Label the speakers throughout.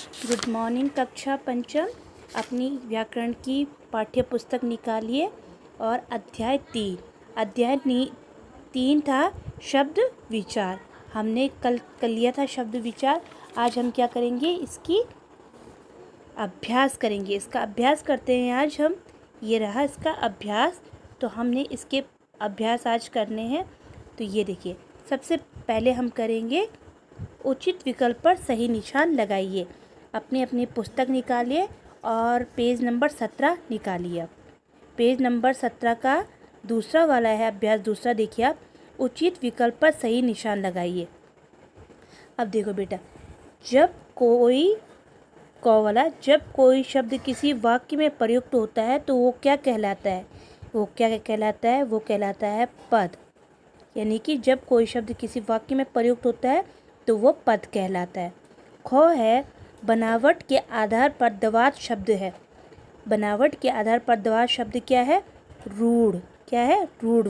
Speaker 1: Good morning कक्षा पंचम। अपनी व्याकरण की पाठ्य पुस्तक निकालिए और अध्याय 3 था शब्द विचार। हमने कल लिया था शब्द विचार। आज हम क्या करेंगे, इसकी अभ्यास करेंगे। इसका अभ्यास करते हैं आज हम। ये रहा इसका अभ्यास। तो हमने इसके अभ्यास आज करने हैं। तो ये देखिए, सबसे पहले हम करेंगे उचित विकल्प पर सही निशान लगाइए। अपनी अपनी पुस्तक निकालिए और पेज नंबर 17 निकालिए। अब पेज नंबर 17 का दूसरा वाला है अभ्यास दूसरा। देखिए आप, उचित विकल्प पर सही निशान लगाइए। अब देखो बेटा, जब कोई शब्द किसी वाक्य में प्रयुक्त होता है तो वो क्या कहलाता है? वो कहलाता है पद। यानी कि जब कोई शब्द किसी वाक्य में प्रयुक्त होता है तो वो पद कहलाता है। ख है, बनावट के आधार पर दवात शब्द है। बनावट के आधार पर दवात शब्द क्या है? रूढ़। क्या है? रूढ़।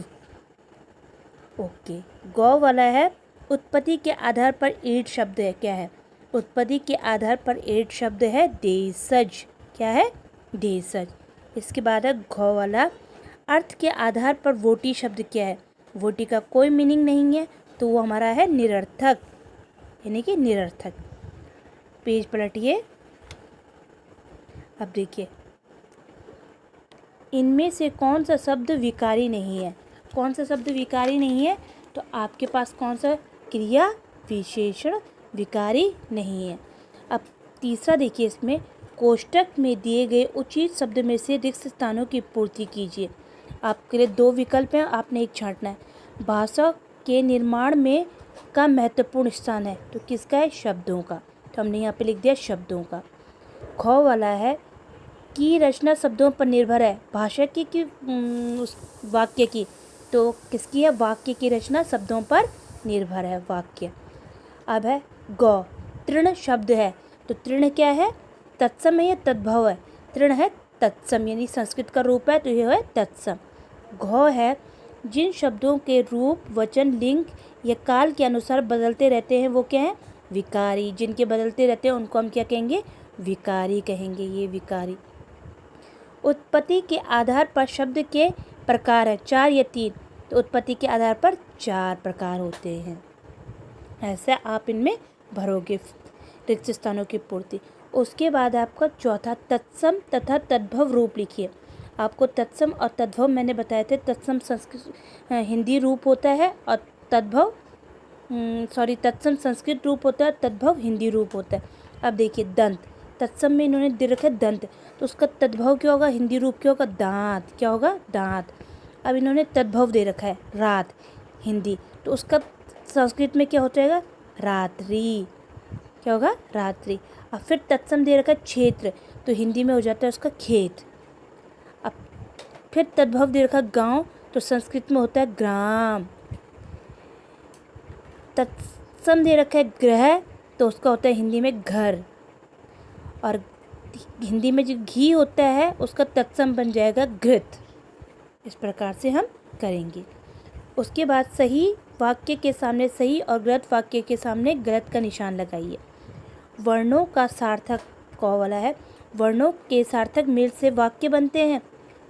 Speaker 1: ओके। गौ वाला है, उत्पत्ति के आधार पर ईट शब्द है। क्या है? उत्पत्ति के आधार पर ईट शब्द है देशज। क्या है? देशज। इसके बाद है घ वाला, अर्थ के आधार पर वोटी शब्द क्या है? वोटी का कोई मीनिंग नहीं है तो वो हमारा है निरर्थक, यानी कि निरर्थक। पेज पलटिए। अब देखिए, इनमें से कौन सा शब्द विकारी नहीं है? कौन सा शब्द विकारी नहीं है? तो आपके पास कौन सा क्रिया विशेषण विकारी नहीं है। अब तीसरा देखिए, इसमें कोष्टक में दिए गए उचित शब्द में से रिक्त स्थानों की पूर्ति कीजिए। आपके लिए 2 विकल्प हैं, आपने एक छांटना है। भाषा के निर्माण में का महत्वपूर्ण स्थान है तो किसका है? शब्दों का। तो हमने यहाँ पे लिख दिया शब्दों का। ख वाला है की रचना शब्दों पर निर्भर है। भाषा की कि उस वाक्य की? तो किसकी है? वाक्य की रचना शब्दों पर निर्भर है, वाक्य। अब है गौ, तृण शब्द है। तो तृण क्या है? तत्सम है या तद्भव है? तृण है तत्सम, यानी संस्कृत का रूप है तो यह है तत्सम। घ है, जिन शब्दों के रूप वचन लिंग या काल के अनुसार बदलते रहते हैं वो क्या है? विकारी। जिनके बदलते रहते हैं उनको हम क्या कहेंगे? विकारी कहेंगे। ये विकारी। उत्पत्ति के आधार पर शब्द के प्रकार है 4 या 3? तो उत्पत्ति के आधार पर 4 प्रकार होते हैं। ऐसा आप इनमें भरोगे रिक्त स्थानों की पूर्ति। उसके बाद आपका चौथा, तत्सम तथा तद्भव रूप लिखिए। आपको तत्सम और तद्भव मैंने बताए थे। तत्सम संस्कृत हिंदी रूप होता है और तत्सम संस्कृत रूप होता है, तद्भव हिंदी रूप होता है। अब देखिए, दंत, तत्सम में इन्होंने दे रखा है दंत, तो उसका तद्भव क्या होगा? हिंदी रूप क्या होगा? दांत। क्या होगा? दांत। अब इन्होंने तद्भव दे रखा है रात, हिंदी, तो उसका संस्कृत में क्या हो जाएगा? रात्रि। क्या होगा? रात्रि। अब फिर तत्सम दे रखा है क्षेत्र, तो हिंदी में हो जाता है उसका खेत। अब फिर तद्भव दे रखा है गांव, तो संस्कृत में होता है ग्राम। तत्सम दे रखा है ग्रह, तो उसका होता है हिंदी में घर। और हिंदी में जो घी होता है उसका तत्सम बन जाएगा घृत। इस प्रकार से हम करेंगे। उसके बाद सही वाक्य के सामने सही और गलत वाक्य के सामने गलत का निशान लगाइए। वर्णों का सार्थक, क वाला है, वर्णों के सार्थक मेल से वाक्य बनते हैं।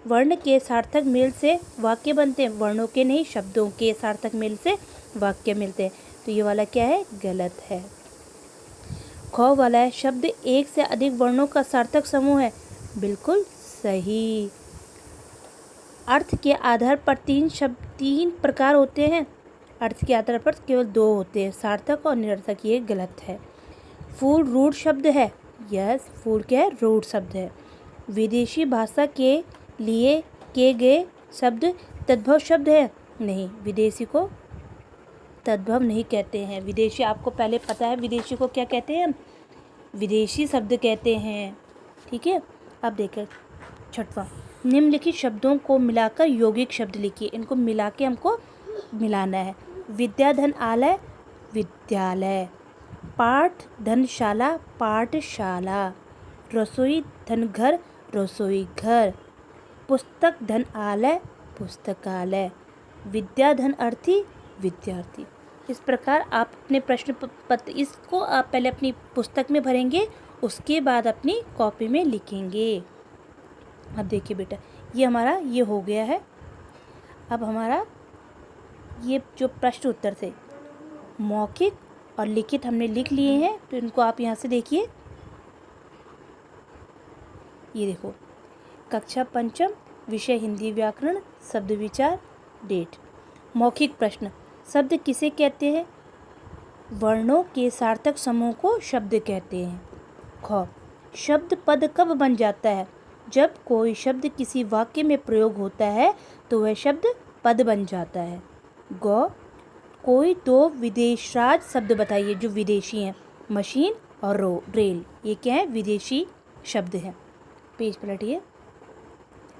Speaker 1: वर्ण के सार्थक मेल से वाक्य बनते हैं, वर्णों के नहीं, शब्दों के सार्थक मेल से वाक्य मिलते हैं। तो ये वाला क्या है? गलत है। ख वाला है, शब्द एक से अधिक वर्णों का सार्थक समूह है। बिल्कुल सही। अर्थ के आधार पर 3 प्रकार होते हैं। अर्थ के आधार पर केवल 2 होते हैं, सार्थक और निरर्थक। ये गलत है। फूल रूढ़ शब्द है। यस, फूल क्या है? रूढ़ शब्द है। विदेशी भाषा के लिए किए गए शब्द तद्भव शब्द है। नहीं, विदेशी को तद्भव नहीं कहते हैं। विदेशी आपको पहले पता है, विदेशी को क्या कहते हैं? विदेशी शब्द कहते हैं। ठीक है। अब देखिए छठवां, निम्नलिखित शब्दों को मिलाकर यौगिक शब्द लिखिए। इनको मिला के हमको मिलाना है। विद्या धन आलय, विद्यालय। पाठ धनशाला, पाठशाला। रसोई धन घर, रसोई घर। पुस्तक धन आलय, पुस्तकालय। विद्या धन अर्थी, विद्यार्थी। इस प्रकार आप अपने प्रश्न पत्र इसको आप पहले अपनी पुस्तक में भरेंगे, उसके बाद अपनी कॉपी में लिखेंगे। अब देखिए बेटा, ये हमारा ये हो गया है। अब हमारा ये जो प्रश्न उत्तर थे मौखिक और लिखित हमने लिख लिए हैं, तो इनको आप यहाँ से देखिए। ये देखो, कक्षा पंचम, विषय हिंदी व्याकरण, शब्द विचार, डेट। मौखिक प्रश्न, शब्द किसे कहते हैं? वर्णों के सार्थक समूह को शब्द कहते हैं। ख, शब्द पद कब बन जाता है? जब कोई शब्द किसी वाक्य में प्रयोग होता है तो वह शब्द पद बन जाता है। ग, कोई दो विदेशराज शब्द बताइए जो विदेशी हैं। मशीन और रेल, ये क्या है? विदेशी शब्द हैं। पेज पलटिए।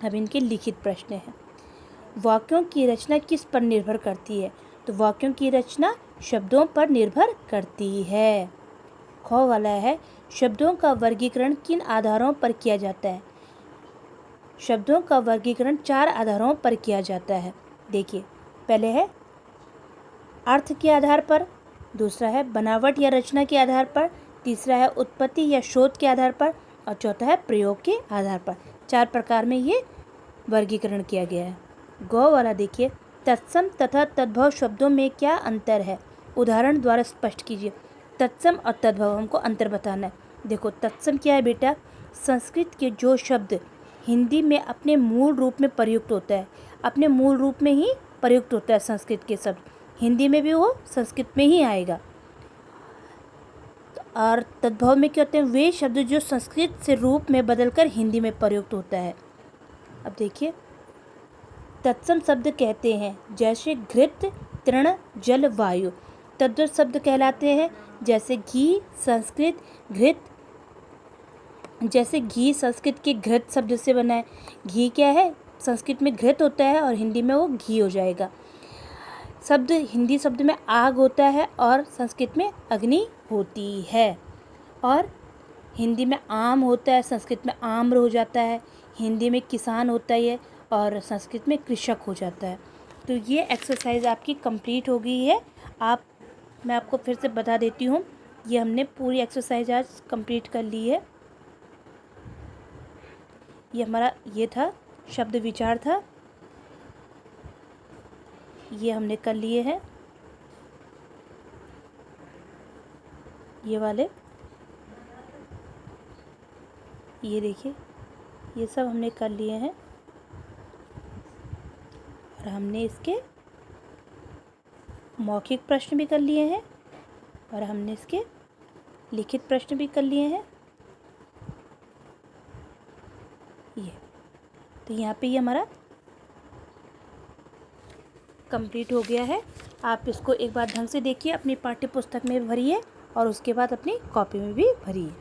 Speaker 1: अब इनके लिखित प्रश्न हैं। वाक्यों की रचना किस पर निर्भर करती है? तो वाक्यों की रचना शब्दों पर निर्भर करती है। ख वाला है, शब्दों का वर्गीकरण किन आधारों पर किया जाता है? शब्दों का वर्गीकरण 4 आधारों पर किया जाता है। देखिए, पहले है अर्थ के आधार पर, दूसरा है बनावट या रचना के आधार पर, तीसरा है उत्पत्ति या शोध के आधार पर, और चौथा है प्रयोग के आधार पर। 4 प्रकार में ये वर्गीकरण किया गया है। ग वाला देखिए, तत्सम तथा तद्भव शब्दों में क्या अंतर है? उदाहरण द्वारा स्पष्ट कीजिए। तत्सम और तद्भव हमको अंतर बताना है। देखो, तत्सम क्या है बेटा? संस्कृत के जो शब्द हिंदी में अपने मूल रूप में प्रयुक्त होता है, अपने मूल रूप में ही प्रयुक्त होता है संस्कृत के शब्द, हिंदी में भी वो संस्कृत में ही आएगा। और तद्भव में क्या होते हैं? वे शब्द जो संस्कृत से रूप में बदलकर हिंदी में प्रयुक्त होता है। अब देखिए, तत्सम शब्द कहते हैं जैसे घृत, तृण, जल, वायु। तद्भव शब्द कहलाते हैं जैसे घी, संस्कृत घृत, जैसे घी संस्कृत के घृत शब्द से बना है। घी क्या है? संस्कृत में घृत होता है और हिंदी में वो घी हो जाएगा। शब्द हिंदी शब्द में आग होता है और संस्कृत में अग्नि होती है। और हिंदी में आम होता है, संस्कृत में आम्र हो जाता है। हिंदी में किसान होता है और संस्कृत में कृषक हो जाता है। तो ये एक्सरसाइज आपकी कंप्लीट हो गई है। मैं आपको फिर से बता देती हूँ, ये हमने पूरी एक्सरसाइज आज कंप्लीट कर ली है। ये हमारा ये था, शब्द विचार था, ये हमने कर लिए हैं। ये वाले, ये देखिए, ये सब हमने कर लिए हैं। और हमने इसके मौखिक प्रश्न भी कर लिए हैं और हमने इसके लिखित प्रश्न भी कर लिए हैं। ये तो यहाँ पे ये हमारा कंप्लीट हो गया है। आप इसको एक बार ढंग से देखिए, अपनी पाठ्य पुस्तक में भरिए और उसके बाद अपनी कॉपी में भी भरिए।